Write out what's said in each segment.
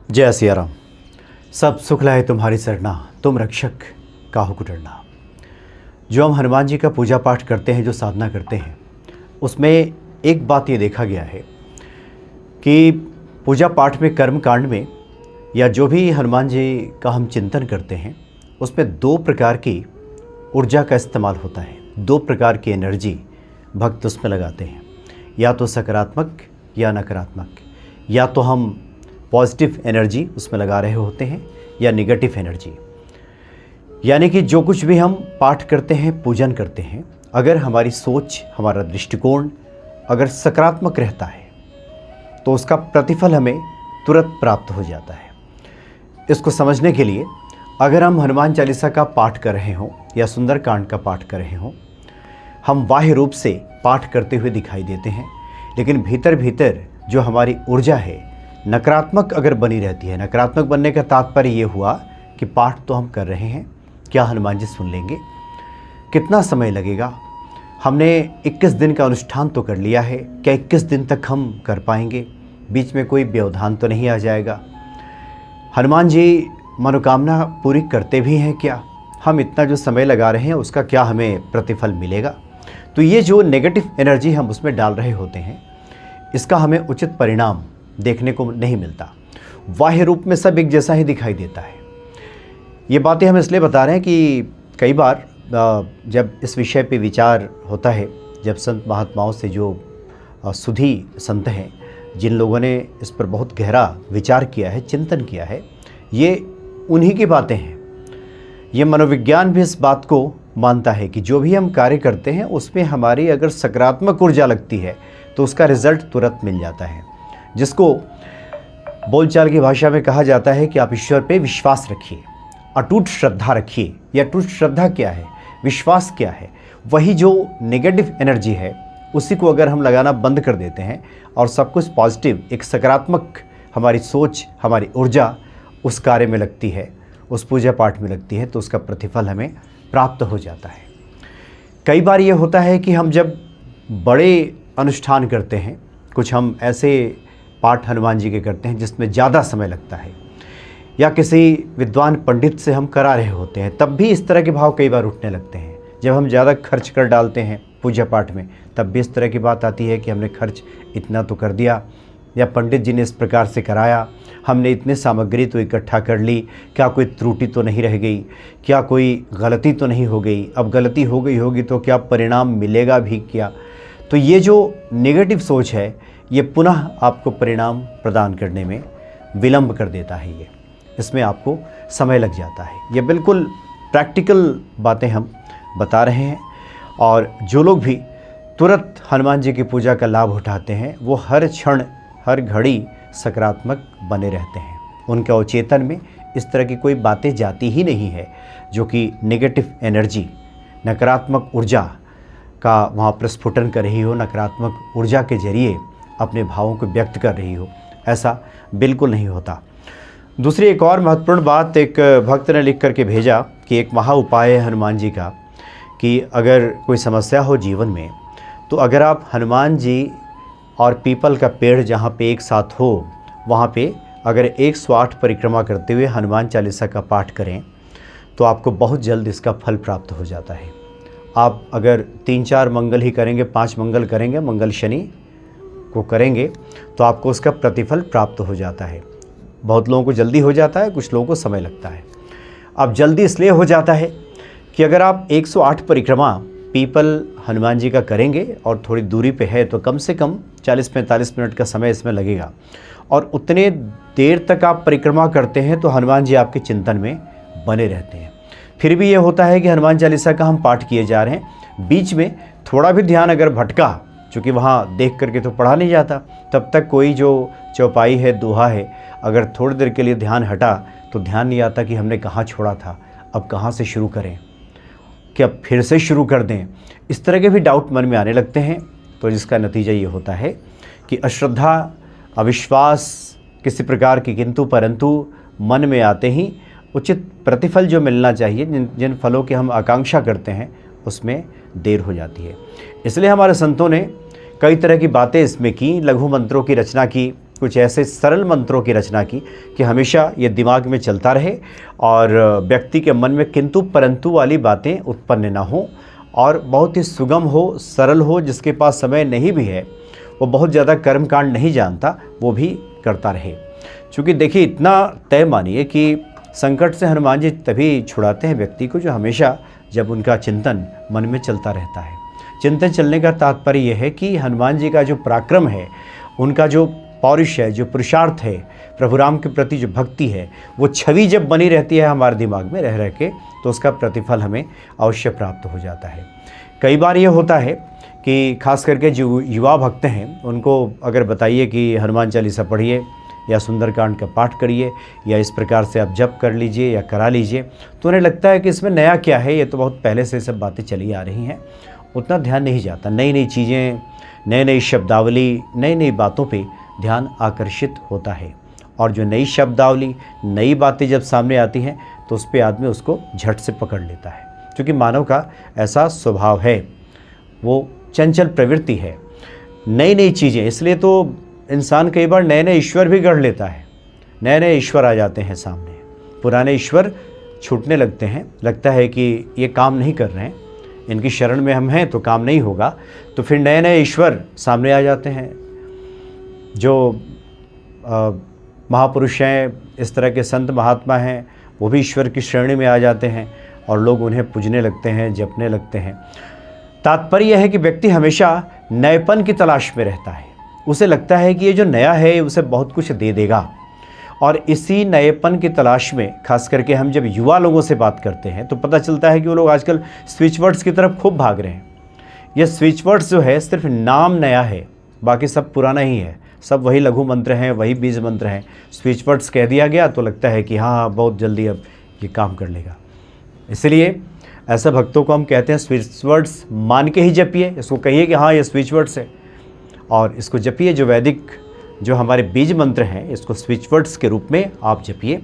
जय सिया राम। सब सुख लाए तुम्हारी सरना, तुम रक्षक काहू को डरना। जो हम हनुमान जी का पूजा पाठ करते हैं, जो साधना करते हैं, उसमें एक बात ये देखा गया है कि पूजा पाठ में, कर्म कांड में, या जो भी हनुमान जी का हम चिंतन करते हैं, उसमें दो प्रकार की ऊर्जा का इस्तेमाल होता है। दो प्रकार की एनर्जी भक्त उसमें लगाते हैं, या तो सकारात्मक या नकारात्मक। या तो हम पॉजिटिव एनर्जी उसमें लगा रहे होते हैं या नेगेटिव एनर्जी। यानी कि जो कुछ भी हम पाठ करते हैं, पूजन करते हैं, अगर हमारी सोच, हमारा दृष्टिकोण अगर सकारात्मक रहता है तो उसका प्रतिफल हमें तुरंत प्राप्त हो जाता है। इसको समझने के लिए अगर हम हनुमान चालीसा का पाठ कर रहे हों या सुंदरकांड का पाठ कर रहे हों, हम बाह्य रूप से पाठ करते हुए दिखाई देते हैं, लेकिन भीतर भीतर जो हमारी ऊर्जा है नकारात्मक अगर बनी रहती है। नकारात्मक बनने का तात्पर्य ये हुआ कि पाठ तो हम कर रहे हैं, क्या हनुमान जी सुन लेंगे, कितना समय लगेगा, हमने 21 दिन का अनुष्ठान तो कर लिया है, क्या 21 दिन तक हम कर पाएंगे, बीच में कोई व्यवधान तो नहीं आ जाएगा, हनुमान जी मनोकामना पूरी करते भी हैं क्या, हम इतना जो समय लगा रहे हैं उसका क्या हमें प्रतिफल मिलेगा। तो ये जो नेगेटिव एनर्जी हम उसमें डाल रहे होते हैं, इसका हमें उचित परिणाम देखने को नहीं मिलता। बाह्य रूप में सब एक जैसा ही दिखाई देता है। ये बातें हम इसलिए बता रहे हैं कि कई बार जब इस विषय पे विचार होता है, जब संत महात्माओं से जो सुधी संत हैं, जिन लोगों ने इस पर बहुत गहरा विचार किया है, चिंतन किया है, ये उन्हीं की बातें हैं। ये मनोविज्ञान भी इस बात को मानता है कि जो भी हम कार्य करते हैं उसमें हमारी अगर सकारात्मक ऊर्जा लगती है तो उसका रिजल्ट तुरंत मिल जाता है। जिसको बोलचाल की भाषा में कहा जाता है कि आप ईश्वर पे विश्वास रखिए, अटूट श्रद्धा रखिए। यह अटूट श्रद्धा क्या है, विश्वास क्या है? वही जो नेगेटिव एनर्जी है उसी को अगर हम लगाना बंद कर देते हैं और सब कुछ पॉजिटिव, एक सकारात्मक हमारी सोच, हमारी ऊर्जा उस कार्य में लगती है, उस पूजा पाठ में लगती है, तो उसका प्रतिफल हमें प्राप्त हो जाता है। कई बार ये होता है कि हम जब बड़े अनुष्ठान करते हैं, कुछ हम ऐसे पाठ हनुमान जी के करते हैं जिसमें ज़्यादा समय लगता है, या किसी विद्वान पंडित से हम करा रहे होते हैं, तब भी इस तरह के भाव कई बार उठने लगते हैं। जब हम ज़्यादा खर्च कर डालते हैं पूजा पाठ में, तब भी इस तरह की बात आती है कि हमने खर्च इतना तो कर दिया, या पंडित जी ने इस प्रकार से कराया, हमने इतने सामग्री तो इकट्ठा कर ली, क्या कोई त्रुटि तो नहीं रह गई, क्या कोई गलती तो नहीं हो गई, अब गलती हो गई होगी तो क्या परिणाम मिलेगा भी क्या। तो ये जो नेगेटिव सोच है ये पुनः आपको परिणाम प्रदान करने में विलंब कर देता है। ये इसमें आपको समय लग जाता है। ये बिल्कुल प्रैक्टिकल बातें हम बता रहे हैं। और जो लोग भी तुरंत हनुमान जी की पूजा का लाभ उठाते हैं वो हर क्षण, हर घड़ी सकारात्मक बने रहते हैं। उनके अवचेतन में इस तरह की कोई बातें जाती ही नहीं है जो कि नेगेटिव एनर्जी, नकारात्मक ऊर्जा का वहाँ प्रस्फुटन कर रही हो, नकारात्मक ऊर्जा के जरिए अपने भावों को व्यक्त कर रही हो। ऐसा बिल्कुल नहीं होता। दूसरी एक और महत्वपूर्ण बात एक भक्त ने लिख करके भेजा कि एक महा उपाय है हनुमान जी का, कि अगर कोई समस्या हो जीवन में तो अगर आप हनुमान जी और पीपल का पेड़ जहाँ पे एक साथ हो, वहाँ पे अगर 108 परिक्रमा करते हुए हनुमान चालीसा का पाठ करें तो आपको बहुत जल्द इसका फल प्राप्त हो जाता है। आप अगर 3-4 मंगल ही करेंगे, 5 मंगल करेंगे, मंगल शनि को करेंगे, तो आपको उसका प्रतिफल प्राप्त हो जाता है। बहुत लोगों को जल्दी हो जाता है, कुछ लोगों को समय लगता है। अब जल्दी इसलिए हो जाता है कि अगर आप 108 परिक्रमा पीपल हनुमान जी का करेंगे और थोड़ी दूरी पे है तो कम से कम 40-45 मिनट का समय इसमें लगेगा, और उतने देर तक आप परिक्रमा करते हैं तो हनुमान जी आपके चिंतन में बने रहते हैं। फिर भी ये होता है कि हनुमान चालीसा का हम पाठ किए जा रहे हैं, बीच में थोड़ा भी ध्यान अगर भटका, चूँकि वहाँ देख करके तो पढ़ा नहीं जाता, तब तक कोई जो चौपाई है, दोहा है, अगर थोड़ी देर के लिए ध्यान हटा तो ध्यान नहीं आता कि हमने कहाँ छोड़ा था, अब कहाँ से शुरू करें, क्या फिर से शुरू कर दें। इस तरह के भी डाउट मन में आने लगते हैं। तो जिसका नतीजा ये होता है कि अश्रद्धा, अविश्वास किसी प्रकार की किंतु परंतु मन में आते ही उचित प्रतिफल जो मिलना चाहिए, जिन फलों की हम आकांक्षा करते हैं, उसमें देर हो जाती है। इसलिए हमारे संतों ने कई तरह की बातें इसमें की, लघु मंत्रों की रचना की, कुछ ऐसे सरल मंत्रों की रचना की कि हमेशा ये दिमाग में चलता रहे और व्यक्ति के मन में किंतु परंतु वाली बातें उत्पन्न ना हो और बहुत ही सुगम हो, सरल हो। जिसके पास समय नहीं भी है, वो बहुत ज़्यादा कर्मकांड नहीं जानता, वो भी करता रहे। क्योंकि देखिए, इतना तय मानिए कि संकट से हनुमान जी तभी छुड़ाते हैं व्यक्ति को जो हमेशा जब उनका चिंतन मन में चलता रहता है। चिंतन चलने का तात्पर्य यह है कि हनुमान जी का जो पराक्रम है, उनका जो पौरुष है, जो पुरुषार्थ है, प्रभु राम के प्रति जो भक्ति है, वो छवि जब बनी रहती है हमारे दिमाग में रह के, तो उसका प्रतिफल हमें अवश्य प्राप्त हो जाता है। कई बार ये होता है कि खास करके जो युवा भक्त हैं, उनको अगर बताइए कि हनुमान चालीसा पढ़िए या सुंदरकांड का पाठ करिए या इस प्रकार से आप जप कर लीजिए या करा लीजिए, तो उन्हें लगता है कि इसमें नया क्या है, ये तो बहुत पहले से सब बातें चली आ रही हैं। उतना ध्यान नहीं जाता। नई नई चीज़ें, नई नई शब्दावली, नई नई बातों पे ध्यान आकर्षित होता है। और जो नई शब्दावली, नई बातें जब सामने आती हैं तो उस पर आदमी उसको झट से पकड़ लेता है। क्योंकि मानव का ऐसा स्वभाव है, वो चंचल प्रवृत्ति है। नई नई चीज़ें, इसलिए तो इंसान कई बार नए नए ईश्वर भी गढ़ लेता है। नए नए ईश्वर आ जाते हैं सामने, पुराने ईश्वर छूटने लगते हैं। लगता है कि ये काम नहीं कर रहे हैं, इनकी शरण में हम हैं तो काम नहीं होगा, तो फिर नए नए ईश्वर सामने आ जाते हैं। जो महापुरुष हैं, इस तरह के संत महात्मा हैं, वो भी ईश्वर की श्रेणी में आ जाते हैं और लोग उन्हें पूजने लगते हैं, जपने लगते हैं। तात्पर्य यह है कि व्यक्ति हमेशा नएपन की तलाश में रहता है। उसे लगता है कि ये जो नया है उसे बहुत कुछ दे देगा, और इसी नएपन की तलाश में खास करके हम जब युवा लोगों से बात करते हैं तो पता चलता है कि वो लोग आजकल स्विच वर्ड्स की तरफ खूब भाग रहे हैं। ये स्विच वर्ड्स जो है सिर्फ नाम नया है, बाकी सब पुराना ही है। सब वही लघु मंत्र हैं, वही बीज मंत्र हैं। स्विच वर्ड्स कह दिया गया तो लगता है कि हाँ बहुत जल्दी अब ये काम कर लेगा। इसलिए ऐसा भक्तों को हम कहते हैं स्विच वर्ड्स मान के ही जपिए। इसको कहिए कि हाँ ये स्विच वर्ड्स है और इसको जपिए। जो वैदिक जो हमारे बीज मंत्र हैं, इसको स्विच वर्ड्स के रूप में आप जपिए।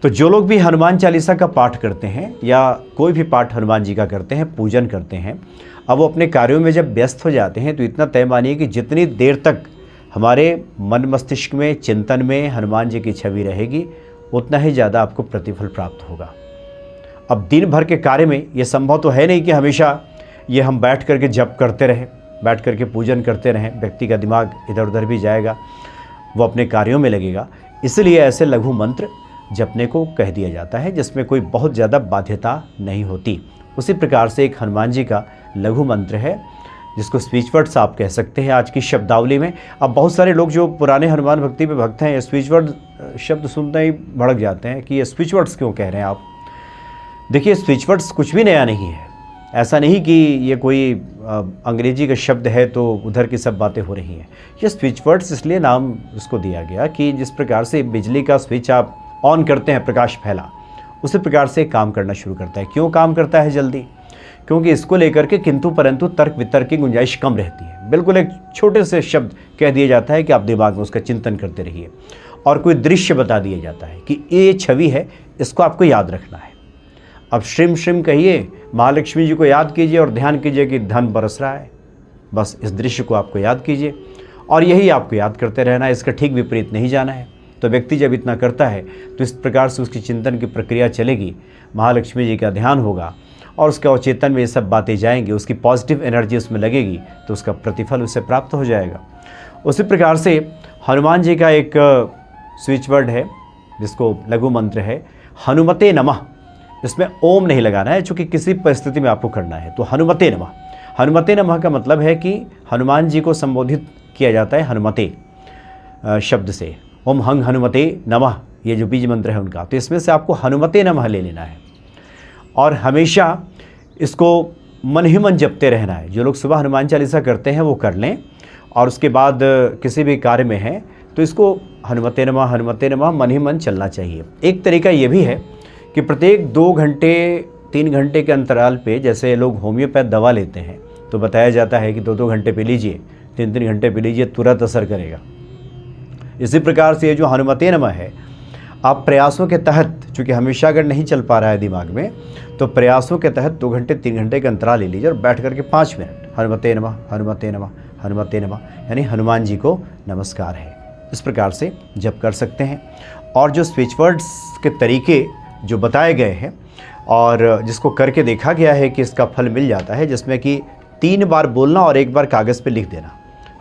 तो जो लोग भी हनुमान चालीसा का पाठ करते हैं या कोई भी पाठ हनुमान जी का करते हैं, पूजन करते हैं, अब वो अपने कार्यों में जब व्यस्त हो जाते हैं तो इतना तय मानिए कि जितनी देर तक हमारे मन मस्तिष्क में, चिंतन में हनुमान जी की छवि रहेगी, उतना ही ज़्यादा आपको प्रतिफल प्राप्त होगा। अब दिन भर के कार्य में ये संभव तो है नहीं कि हमेशा ये हम बैठ करके जप करते रहें, बैठ करके पूजन करते रहें। व्यक्ति का दिमाग इधर उधर भी जाएगा, वो अपने कार्यों में लगेगा। इसलिए ऐसे लघु मंत्र जपने को कह दिया जाता है जिसमें कोई बहुत ज़्यादा बाध्यता नहीं होती। उसी प्रकार से एक हनुमान जी का लघु मंत्र है जिसको स्पीच वर्ड्स आप कह सकते हैं आज की शब्दावली में। अब बहुत सारे लोग जो पुराने हनुमान भक्ति पे भक्त हैं, ये स्पीच वर्ड शब्द सुनते ही भड़क जाते हैं कि ये स्पीच वर्ड्स क्यों कह रहे हैं आप। देखिए, स्पीच वर्ड्स कुछ भी नया नहीं है। ऐसा नहीं कि ये कोई अंग्रेजी का शब्द है तो उधर की सब बातें हो रही हैं। ये स्विच वर्ड्स इसलिए नाम उसको दिया गया कि जिस प्रकार से बिजली का स्विच आप ऑन करते हैं, प्रकाश फैला, उसी प्रकार से काम करना शुरू करता है। क्यों काम करता है जल्दी? क्योंकि इसको लेकर के किंतु परंतु तर्क वितर्क की गुंजाइश कम रहती है। बिल्कुल एक छोटे से शब्द कह दिया जाता है कि आप दिमाग में उसका चिंतन करते रहिए, और कोई दृश्य बता दिया जाता है कि ये छवि है, इसको आपको याद रखना है। अब श्रीम श्रीम कहिए, महालक्ष्मी जी को याद कीजिए और ध्यान कीजिए कि धन बरस रहा है। बस इस दृश्य को आपको याद कीजिए और यही आपको याद करते रहना है, इसका ठीक विपरीत नहीं जाना है। तो व्यक्ति जब इतना करता है तो इस प्रकार से उसकी चिंतन की प्रक्रिया चलेगी, महालक्ष्मी जी का ध्यान होगा और उसके अवचेतन में ये सब बातें जाएंगी, उसकी पॉजिटिव एनर्जी उसमें लगेगी तो उसका प्रतिफल उससे प्राप्त हो जाएगा। उसी प्रकार से हनुमान जी का एक स्विच वर्ड है जिसको लघु मंत्र है, हनुमते नमः। इसमें ओम नहीं लगाना है, चूँकि किसी परिस्थिति में आपको करना है। तो हनुमते नमः, हनुमते नमः का मतलब है कि हनुमान जी को संबोधित किया जाता है हनुमते शब्द से। ओम हंग हनुमते नमः, ये जो बीज मंत्र है उनका, तो इसमें से आपको हनुमते नमः ले लेना है और हमेशा इसको मन ही मन जपते रहना है। जो लोग सुबह हनुमान चालीसा करते हैं वो कर लें, और उसके बाद किसी भी कार्य में हैं तो इसको हनुमते नमः मन ही मन चलना चाहिए। एक तरीका ये भी है कि प्रत्येक 2 घंटे 3 घंटे के अंतराल पे, जैसे लोग होम्योपैथ दवा लेते हैं तो बताया जाता है कि 2-2 घंटे पी लीजिए, 3-3 घंटे पी लीजिए, तुरंत असर करेगा। इसी प्रकार से ये जो हनुमते नमः है, आप प्रयासों के तहत, चूँकि हमेशा अगर नहीं चल पा रहा है दिमाग में, तो प्रयासों के तहत 2 घंटे 3 घंटे का अंतराल ले लीजिए और बैठ करके 5 मिनट हनुमते नमः हनुमते नमः हनुमते नमः, यानी हनुमान जी को नमस्कार है, इस प्रकार से जप कर सकते हैं। और जो स्विच वर्ड्स के तरीके जो बताए गए हैं और जिसको करके देखा गया है कि इसका फल मिल जाता है, जिसमें कि 3 बार बोलना और 1 बार कागज़ पे लिख देना,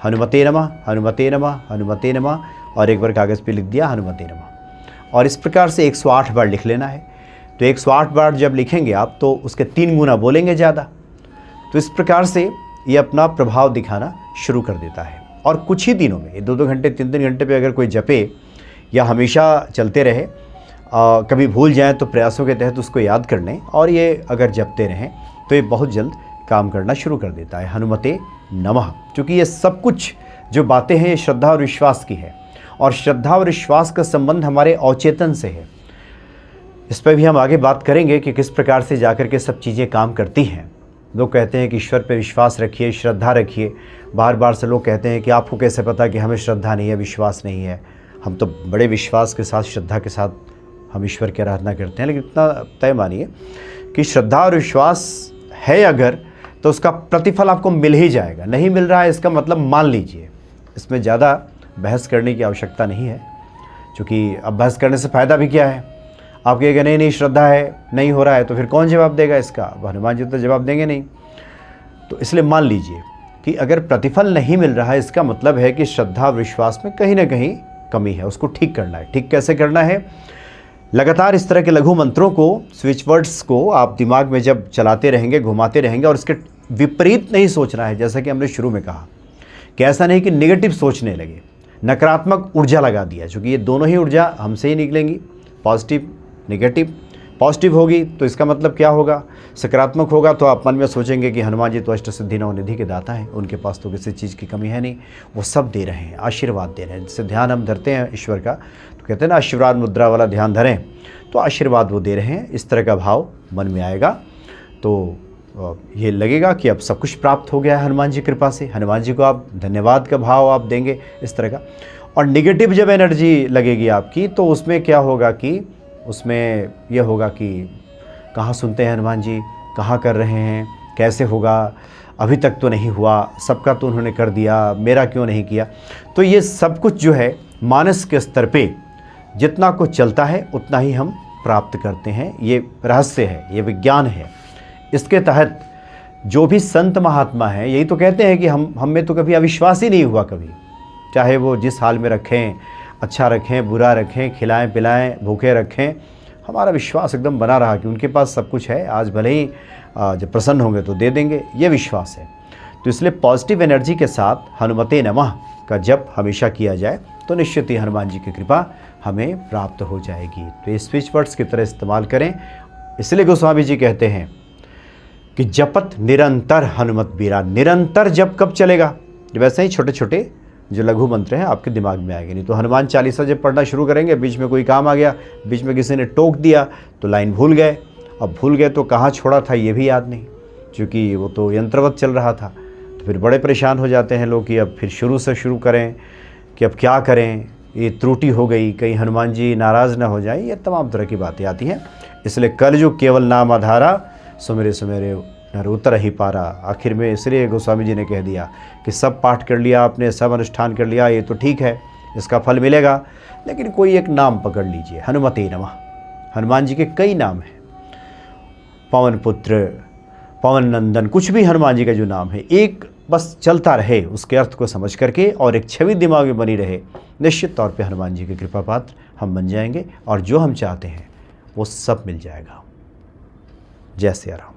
हनुमते नमः, हनुमते नमः, हनुमते नमः, और 1 बार कागज़ पे लिख दिया हनुमते नमः। और इस प्रकार से 108 बार लिख लेना है। तो 108 बार जब लिखेंगे आप तो उसके 3 गुना बोलेंगे ज़्यादा। तो इस प्रकार से ये अपना प्रभाव दिखाना शुरू कर देता है। और कुछ ही दिनों में 2-2 घंटे 3-3 घंटे पे अगर कोई जपे या हमेशा चलते रहे, कभी भूल जाएं तो प्रयासों के तहत उसको याद कर लें, और ये अगर जपते रहें तो ये बहुत जल्द काम करना शुरू कर देता है। हनुमते नमः, क्योंकि ये सब कुछ जो बातें हैं ये श्रद्धा और विश्वास की है, और श्रद्धा और विश्वास का संबंध हमारे अवचेतन से है। इस पर भी हम आगे बात करेंगे कि किस प्रकार से जाकर के सब चीज़ें काम करती हैं। लोग कहते हैं कि ईश्वर पे विश्वास रखिए, श्रद्धा रखिए। बार बार से लोग कहते हैं कि आपको कैसे पता कि हमें श्रद्धा नहीं है, विश्वास नहीं है। हम तो बड़े विश्वास के साथ, श्रद्धा के साथ हम ईश्वर की आराधना करते हैं। लेकिन इतना तय मानिए कि श्रद्धा और विश्वास है अगर, तो उसका प्रतिफल आपको मिल ही जाएगा। नहीं मिल रहा है इसका मतलब मान लीजिए। इसमें ज़्यादा बहस करने की आवश्यकता नहीं है, क्योंकि अब बहस करने से फ़ायदा भी क्या है। आप कहेंगे नहीं श्रद्धा है, नहीं हो रहा है, तो फिर कौन जवाब देगा इसका? हनुमान जी तो जवाब देंगे नहीं। तो इसलिए मान लीजिए कि अगर प्रतिफल नहीं मिल रहा है, इसका मतलब है कि श्रद्धा विश्वास में कहीं ना कहीं कमी है। उसको ठीक करना है। ठीक कैसे करना है? लगातार इस तरह के लघु मंत्रों को, स्विच वर्ड्स को आप दिमाग में जब चलाते रहेंगे, घुमाते रहेंगे, और इसके विपरीत नहीं सोचना है। जैसा कि हमने शुरू में कहा कि ऐसा नहीं कि नेगेटिव सोचने लगे, नकारात्मक ऊर्जा लगा दिया, क्योंकि ये दोनों ही ऊर्जा हमसे ही निकलेंगी, पॉजिटिव नेगेटिव। पॉजिटिव होगी तो इसका मतलब क्या होगा? सकारात्मक होगा तो आप मन में सोचेंगे कि हनुमान जी तो अष्ट सिद्धि नवनिधि के दाता हैं, उनके पास तो किसी चीज़ की कमी है नहीं, वो सब दे रहे हैं, आशीर्वाद दे रहे हैं। जिससे ध्यान हम धरते हैं ईश्वर का, तो कहते हैं ना आशीर्वाद मुद्रा वाला ध्यान धरें, तो आशीर्वाद वो दे रहे हैं। इस तरह का भाव मन में आएगा तो ये लगेगा कि अब सब कुछ प्राप्त हो गया है हनुमान जी कृपा से। हनुमान जी को आप धन्यवाद का भाव आप देंगे इस तरह का। और निगेटिव जब एनर्जी लगेगी आपकी, तो उसमें क्या होगा कि उसमें यह होगा कि कहाँ सुनते हैं हनुमान जी, कहाँ कर रहे हैं, कैसे होगा, अभी तक तो नहीं हुआ, सबका तो उन्होंने कर दिया, मेरा क्यों नहीं किया। तो ये सब कुछ जो है मानस के स्तर पे जितना कुछ चलता है उतना ही हम प्राप्त करते हैं। ये रहस्य है, ये विज्ञान है। इसके तहत जो भी संत महात्मा हैं यही तो कहते हैं कि हम में तो कभी अविश्वास ही नहीं हुआ कभी, चाहे वो जिस हाल में रखें, अच्छा रखें, बुरा रखें, खिलाएं पिलाएं, भूखे रखें, हमारा विश्वास एकदम बना रहा कि उनके पास सब कुछ है, आज भले ही जब प्रसन्न होंगे तो दे देंगे, ये विश्वास है। तो इसलिए पॉजिटिव एनर्जी के साथ हनुमते नमः का जप हमेशा किया जाए तो निश्चित ही हनुमान जी की कृपा हमें प्राप्त हो जाएगी। तो ये स्विच वर्ड्स की तरह इस्तेमाल करें। इसलिए गोस्वामी जी कहते हैं कि जपत निरंतर हनुमत बीरा। निरंतर जप कब चलेगा? जब ऐसे ही छोटे छोटे जो लघु मंत्र हैं आपके दिमाग में आएंगे। नहीं तो हनुमान चालीसा जब पढ़ना शुरू करेंगे, बीच में कोई काम आ गया, बीच में किसी ने टोक दिया तो लाइन भूल गए। अब भूल गए तो कहाँ छोड़ा था ये भी याद नहीं, क्योंकि वो तो यंत्रवत चल रहा था। तो फिर बड़े परेशान हो जाते हैं लोग कि अब फिर शुरू से शुरू करें कि अब क्या करें, ये त्रुटि हो गई, कहीं हनुमान जी नाराज़ ना हो जाए, ये तमाम तरह की बातें आती हैं। इसलिए कलयुग केवल नाम आधारा, सुमेरे सुमेरे नर उतर ही पारा। आखिर में इसलिए गोस्वामी जी ने कह दिया कि सब पाठ कर लिया आपने, सब अनुष्ठान कर लिया, ये तो ठीक है, इसका फल मिलेगा, लेकिन कोई एक नाम पकड़ लीजिए, हनुमते नमः। हनुमान जी के कई नाम हैं, पवन पुत्र, पवन नंदन, कुछ भी हनुमान जी का जो नाम है, एक बस चलता रहे उसके अर्थ को समझ करके और एक छवि दिमाग में बनी रहे, निश्चित तौर पे हनुमान जी के कृपा पात्र हम बन जाएंगे और जो हम चाहते हैं वो सब मिल जाएगा। जय सिया राम।